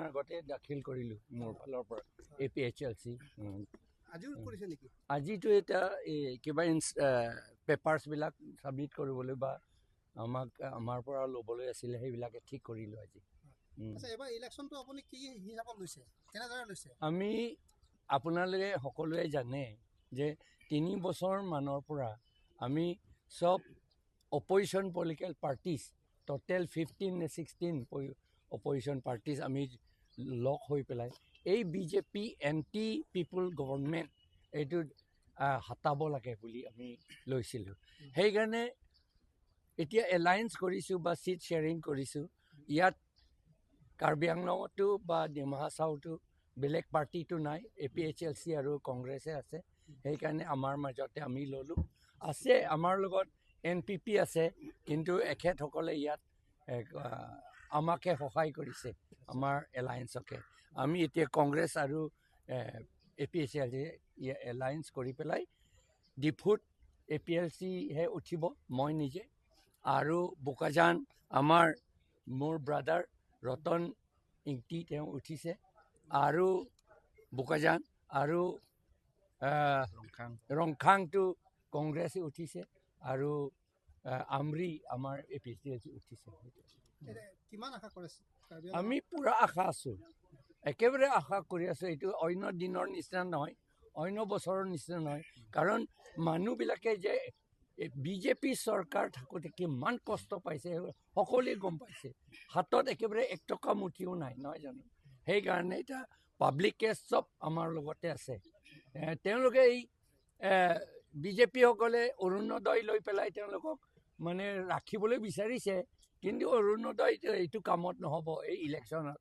আগতে দাখিল কৰিলোঁ মোৰ ফালৰ পৰা APHLC আজিতো এটা কিবা পেপাৰ্ছবিলাক ছাবমিট কৰিবলৈ বা আমাৰ পৰা ল'বলৈ আছিলে সেইবিলাকে ঠিক কৰিলোঁ আজি। আমি আপোনালোকে সকলোৱে জানে যে 3 বছৰমানৰ পৰা আমি চব অপজিশ্যন পলিটিকেল পাৰ্টিজ টোটেল 15 নে 16 অপজিশ্যন পাৰ্টিজ আমি লগ হৈ পেলাই এই বিজেপি এণ্টি পিপুল গভৰ্ণমেণ্ট এইটো হটাব লাগে বুলি আমি লৈছিলোঁ। সেইকাৰণে এতিয়া এলায়েন্স কৰিছোঁ বা ছিট শ্বেয়াৰিং কৰিছোঁ। ইয়াত কাৰ্বি আংলঙতো বা ডিমা হাছাওতো বেলেগ পাৰ্টিটো নাই, APHLC আৰু কংগ্ৰেছে আছে। সেইকাৰণে আমাৰ মাজতে আমি ল'লোঁ। আছে আমাৰ লগত NPP আছে, কিন্তু এখেতসকলে ইয়াত আমাকে সহায় কৰিছে, আমাৰ এলায়েন্সকে। আমি এতিয়া কংগ্ৰেছ আৰু APHLC এলায়েন্স কৰি পেলাই ডিফুত APHLCহে উঠিব, মই নিজে আৰু বোকাজান মোৰ ব্ৰাদাৰ ৰতন ইংতি তেওঁ উঠিছে আৰু বোকাজান আৰু ৰংখাংটো কংগ্ৰেছে উঠিছে আৰু আমৰি আমাৰ APHLC উঠিছে। আমি পুৰা আশা আছোঁ, একেবাৰে আশা কৰি আছোঁ। এইটো অন্য দিনৰ নিচিনা নহয়, অন্য বছৰৰ নিচিনা নহয়। কাৰণ মানুহবিলাকে যে বিজেপি চৰকাৰ থাকোঁতে কিমান কষ্ট পাইছে সকলোৱে গম পাইছে। হাতত একেবাৰে 1 টকা মুঠিও নাই, নহয় জানো? সেইকাৰণে এতিয়া পাব্লিকে চব আমাৰ লগতে আছে। তেওঁলোকে এই বিজেপিসকলে অৰুণোদয় লৈ পেলাই তেওঁলোকক মানে ৰাখিবলৈ বিচাৰিছে, কিন্তু অৰুণোদয় এইটো কামত নহ'ব এই ইলেকশ্যনত।